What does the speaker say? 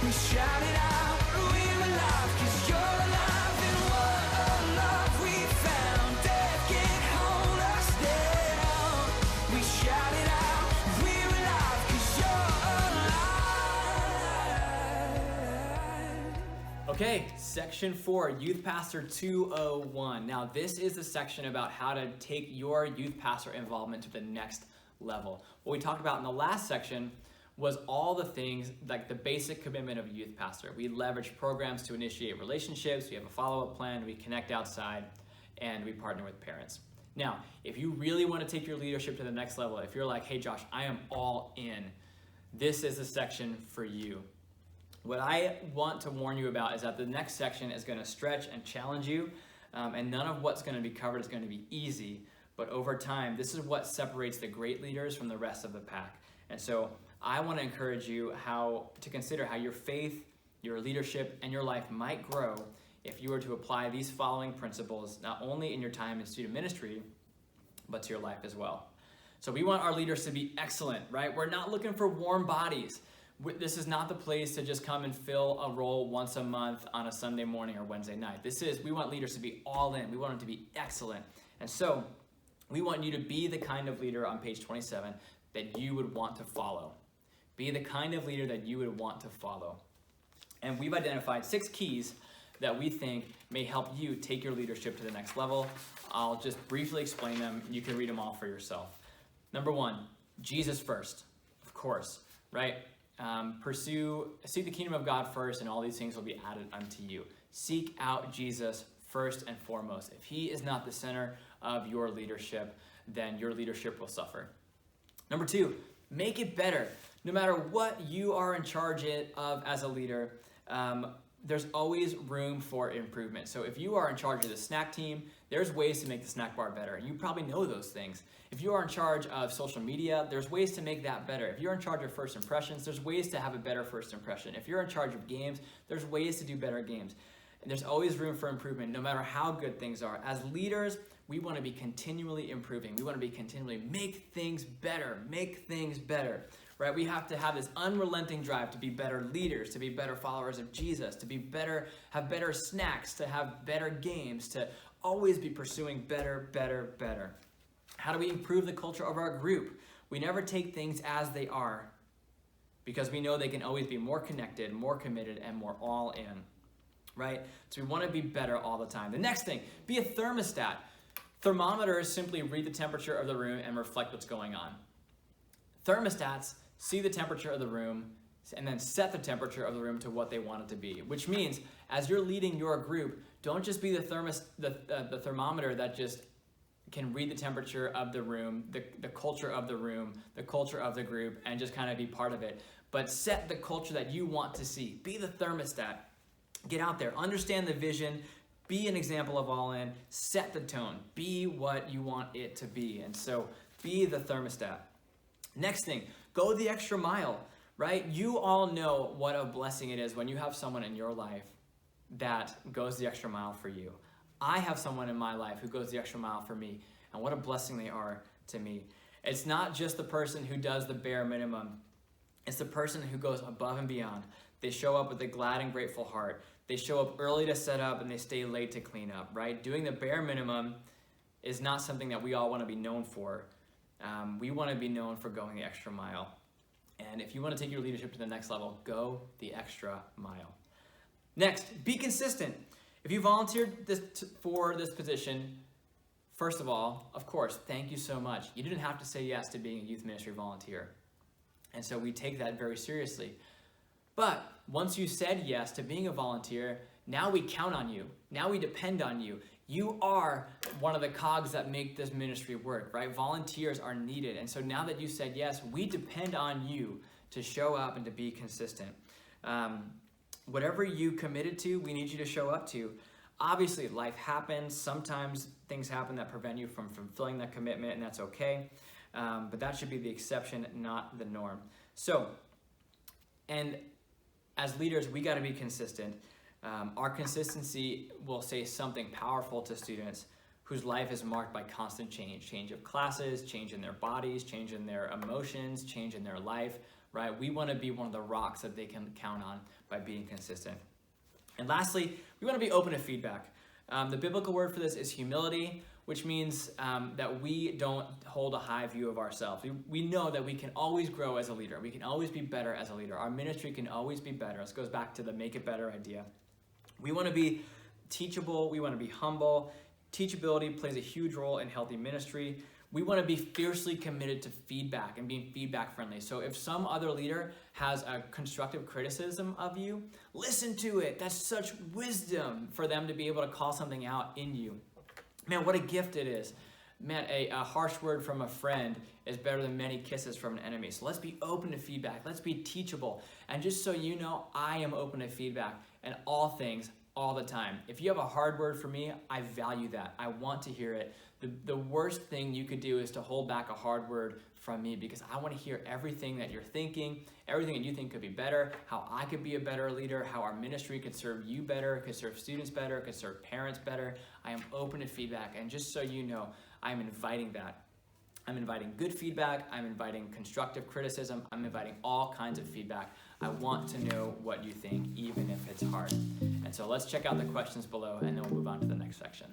We shout it out, we're alive, 'cause you're alive. And what a love we found. Death can't hold us down. We shout it out, we're alive, 'cause you're alive. Okay, section 4, Youth Pastor 201. Now, this is the section about how to take your youth pastor involvement to the next level. What we talked about in the last section was all the things like the basic commitment of a youth pastor. We leverage programs to initiate relationships, we have a follow-up plan, we connect outside, and we partner with parents. Now, if you really want to take your leadership to the next level, if you're like, hey Josh, I am all in, this is the section for you. What I want to warn you about is that the next section is going to stretch and challenge you, and none of what's going to be covered is going to be easy, but over time, this is what separates the great leaders from the rest of the pack. And so I want to encourage you to consider how your faith, your leadership, and your life might grow if you were to apply these following principles, not only in your time in student ministry, but to your life as well. So we want our leaders to be excellent, right? We're not looking for warm bodies. This is not the place to just come and fill a role once a month on a Sunday morning or Wednesday night. We want leaders to be all in. We want them to be excellent. And so we want you to be the kind of leader on page 27 that you would want to follow. Be the kind of leader that you would want to follow. And we've identified 6 keys that we think may help you take your leadership to the next level. I'll just briefly explain them. You can read them all for yourself. Number 1, Jesus first, of course, right? Seek the kingdom of God first, and all these things will be added unto you. Seek out Jesus first and foremost. If he is not the center of your leadership, then your leadership will suffer. Number 2, make it better. No matter what you are in charge of as a leader, there's always room for improvement. So if you are in charge of the snack team, there's ways to make the snack bar better. You probably know those things. If you are in charge of social media, there's ways to make that better. If you're in charge of first impressions, there's ways to have a better first impression. If you're in charge of games, there's ways to do better games. And there's always room for improvement, no matter how good things are. As leaders, we want to be continually improving. We want to be continually make things better, right? We have to have this unrelenting drive to be better leaders, to be better followers of Jesus, to be better, have better snacks, to have better games, to always be pursuing better. How do we improve the culture of our group? We never take things as they are because we know they can always be more connected, more committed, and more all in, right? So we want to be better all the time. The next thing, be a thermostat. Thermometers simply read the temperature of the room and reflect what's going on. Thermostats see the temperature of the room and then set the temperature of the room to what they want it to be, which means as you're leading your group, don't just be the thermometer that just can read the temperature of the room, the culture of the room, the culture of the group, and just kind of be part of it. But set the culture that you want to see. Be the thermostat. Get out there. Understand the vision. Be an example of all in. Set the tone. Be what you want it to be. And so be the thermostat. Next thing, go the extra mile, right? You all know what a blessing it is when you have someone in your life that goes the extra mile for you. I have someone in my life who goes the extra mile for me, and what a blessing they are to me. It's not just the person who does the bare minimum. It's the person who goes above and beyond. They show up with a glad and grateful heart. They show up early to set up and they stay late to clean up, right? Doing the bare minimum is not something that we all want to be known for. We want to be known for going the extra mile. And if you want to take your leadership to the next level, go the extra mile. Next, be consistent. If you volunteered for this position, first of all, of course, thank you so much. You didn't have to say yes to being a youth ministry volunteer. And so we take that very seriously. But once you said yes to being a volunteer, now we count on you. Now we depend on you. You are one of the cogs that make this ministry work, right? Volunteers are needed. And so now that you said yes, we depend on you to show up and to be consistent. Whatever you committed to, we need you to show up to. Obviously, life happens. Sometimes things happen that prevent you from fulfilling that commitment, and that's okay. But that should be the exception, not the norm. So, and as leaders, we got to be consistent. Our consistency will say something powerful to students whose life is marked by constant change of classes, change in their bodies, change in their emotions, change in their life. right? We want to be one of the rocks that they can count on by being consistent. And lastly, we want to be open to feedback. The biblical word for this is humility, which means that we don't hold a high view of ourselves. We know that we can always grow as a leader. We can always be better as a leader. Our ministry can always be better. This goes back to the make it better idea. We want to be teachable. We want to be humble. Teachability plays a huge role in healthy ministry. We want to be fiercely committed to feedback and being feedback friendly. So if some other leader has a constructive criticism of you, listen to it. That's such wisdom for them to be able to call something out in you. Man, what a gift it is. Man, a harsh word from a friend is better than many kisses from an enemy. So let's be open to feedback. Let's be teachable. And just so you know, I am open to feedback and all things all the time. If you have a hard word for me, I value that. I want to hear it. The worst thing you could do is to hold back a hard word from me, because I want to hear everything that you're thinking, everything that you think could be better, how I could be a better leader, how our ministry could serve you better, could serve students better, could serve parents better. I am open to feedback, and just so you know, I'm inviting that. I'm inviting good feedback, I'm inviting constructive criticism, I'm inviting all kinds of feedback. I want to know what you think, even if it's hard. And so let's check out the questions below, and then we'll move on to the next section.